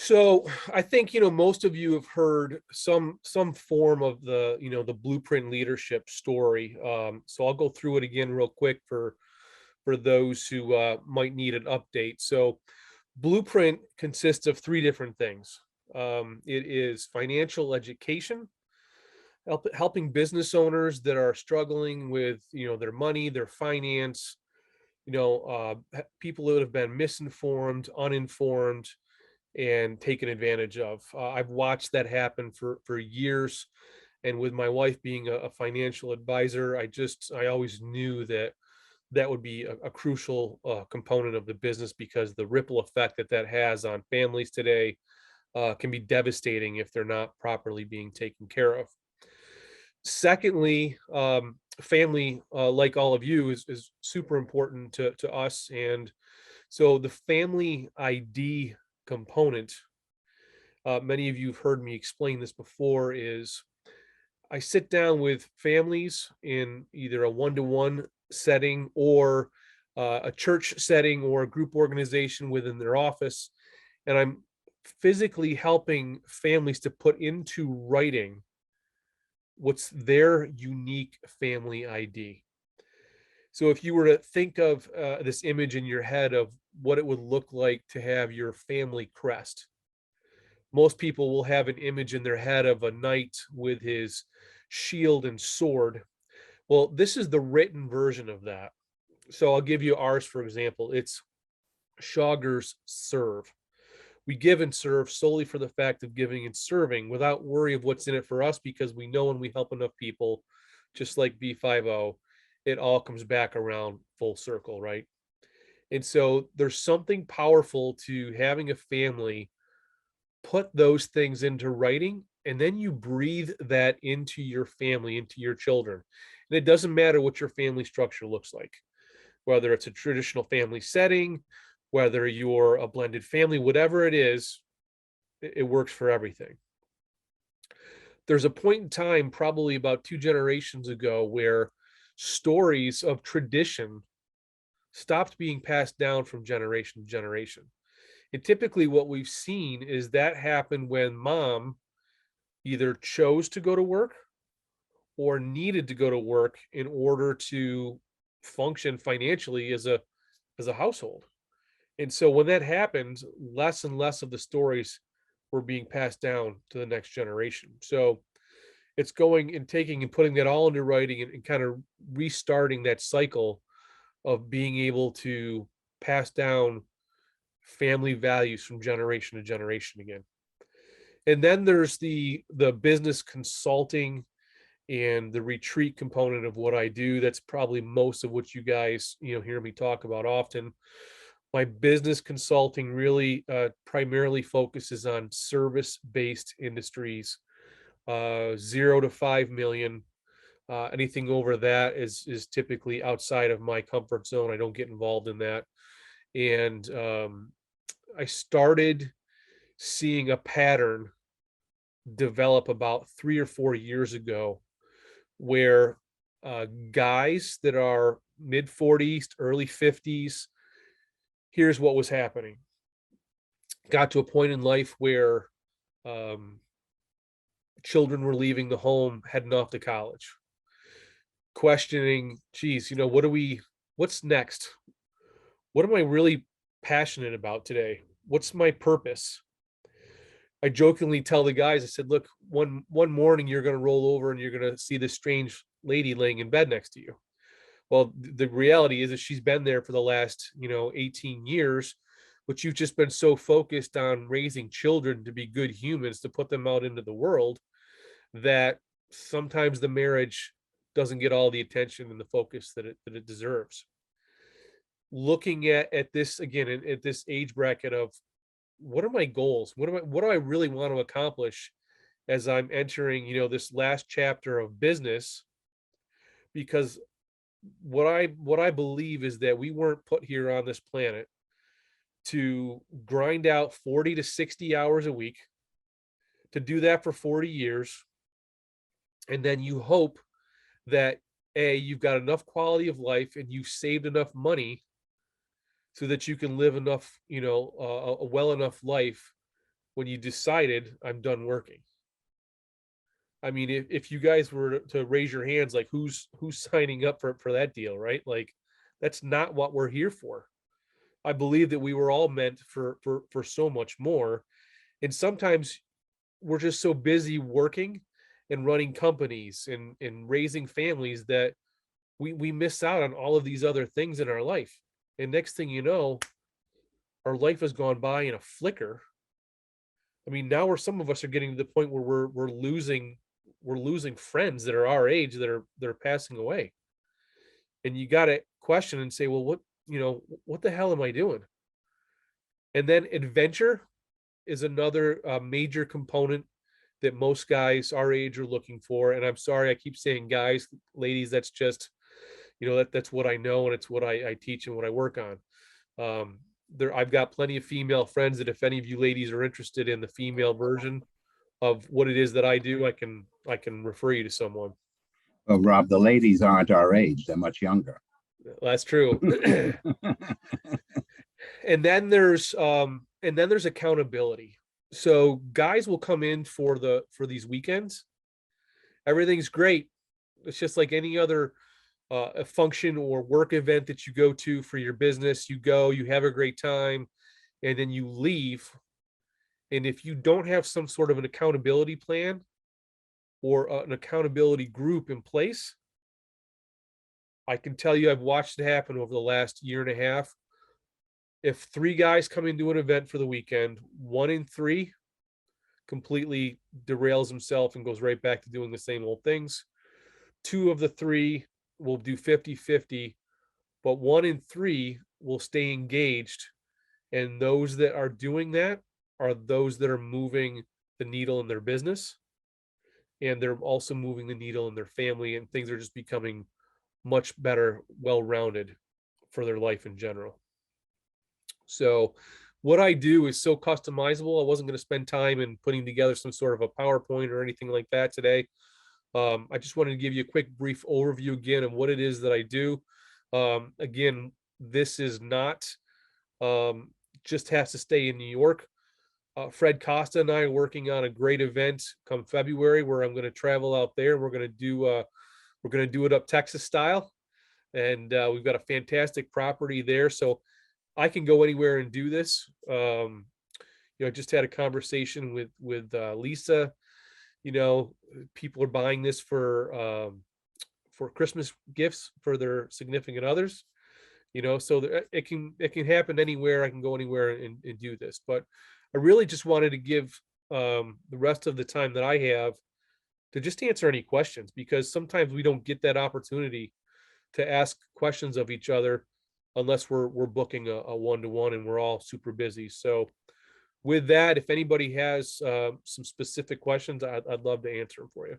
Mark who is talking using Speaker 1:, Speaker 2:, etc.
Speaker 1: So I think, most of you have heard some form of the blueprint leadership story. So I'll go through it again real quick for those who might need an update. So blueprint consists of three different things. It is financial education, helping business owners that are struggling with, their money, their finance, people that have been misinformed, uninformed, and taken advantage of. I've watched that happen for years, and with my wife being a financial advisor, I always knew that that would be a crucial component of the business because the ripple effect that that has on families today can be devastating if they're not properly being taken care of. Secondly, family, like all of you, is super important to us, and so the family ID component, many of you have heard me explain this before, is I sit down with families in either a one-to-one setting or a church setting or a group organization within their office, and I'm physically helping families to put into writing what's their unique family ID. So if you were to think of this image in your head of what it would look like to have your family crest, most people will have an image in their head of a knight with his shield and sword. Well, this is the written version of that. So I'll give you ours, for example. It's Schauger's serve. We give and serve solely for the fact of giving and serving without worry of what's in it for us because we know when we help enough people, just like V5O, it all comes back around full circle, right? And so there's something powerful to having a family put those things into writing, and then you breathe that into your family, into your children. And it doesn't matter what your family structure looks like, whether it's a traditional family setting, whether you're a blended family, whatever it is, it works for everything. There's a point in time, probably about two generations ago, where stories of tradition stopped being passed down from generation to generation. And typically, what we've seen is that happen when mom either chose to go to work or needed to go to work in order to function financially as a household. And so when that happened, less and less of the stories were being passed down to the next generation. So it's going and taking and putting that all into writing and kind of restarting that cycle of being able to pass down family values from generation to generation again. And then there's the business consulting and the retreat component of what I do. That's probably most of what you guys, hear me talk about often. My business consulting really primarily focuses on service-based industries, 0 to 5 million. Anything over that is typically outside of my comfort zone. I don't get involved in that. And I started seeing a pattern develop about 3 or 4 years ago where guys that are mid 40s, early 50s, here's what was happening. Got to a point in life where um, children were leaving the home, heading off to college, questioning, geez, what's next? What am I really passionate about today? What's my purpose? I jokingly tell the guys, I said, look, one morning you're going to roll over and you're going to see this strange lady laying in bed next to you. Well, the reality is that she's been there for the last, 18 years, but you've just been so focused on raising children to be good humans, to put them out into the world, that sometimes the marriage doesn't get all the attention and the focus that it deserves. Looking at this again, at this age bracket of what are my goals? What do I really want to accomplish as I'm entering, this last chapter of business? Because what I believe is that we weren't put here on this planet to grind out 40 to 60 hours a week, to do that for 40 years, and then you hope that you've got enough quality of life and you've saved enough money so that you can live enough, a well enough life when you decided I'm done working? I mean, if you guys were to raise your hands, like who's signing up for that deal, right? Like that's not what we're here for. I believe that we were all meant for so much more. And sometimes we're just so busy working and running companies and raising families that we miss out on all of these other things in our life. And next thing you know, our life has gone by in a flicker. I mean, now we're some of us are getting to the point where we're losing friends that are our age that are passing away. And you got to question and say, well, what the hell am I doing? And then adventure is another major component that most guys our age are looking for. And I'm sorry, I keep saying guys, ladies, that's just, that's what I know, and it's what I teach and what I work on. I've got plenty of female friends that if any of you ladies are interested in the female version of what it is that I do, I can refer you to someone.
Speaker 2: Well, Rob, the ladies aren't our age; they're much younger.
Speaker 1: That's true. And then there's accountability. So guys will come in for these weekends. Everything's great. It's just like any other a function or work event that you go to for your business. You go, you have a great time, and then you leave. And if you don't have some sort of an accountability plan or an accountability group in place, I can tell you I've watched it happen over the last year and a half. If three guys come into an event for the weekend, one in three completely derails himself and goes right back to doing the same old things. Two of the three will do 50-50, but one in three will stay engaged. And those that are doing that are those that are moving the needle in their business. And they're also moving the needle in their family, and things are just becoming much better, well-rounded for their life in general. So what I do is so customizable. I wasn't going to spend time in putting together some sort of a PowerPoint or anything like that today. I just wanted to give you a quick brief overview again of what it is that I do. Again, this is not just has to stay in New York. Fred Costa and I are working on a great event come February where I'm going to travel out there. We're going to do it up Texas style, and we've got a fantastic property there. So I can go anywhere and do this. I just had a conversation with Lisa. People are buying this for Christmas gifts for their significant others. So it can happen anywhere. I can go anywhere and do this. But I really just wanted to give the rest of the time that I have to just answer any questions, because sometimes we don't get that opportunity to ask questions of each other unless we're booking a one-to-one and we're all super busy. So with that, if anybody has some specific questions, I'd love to answer them for you.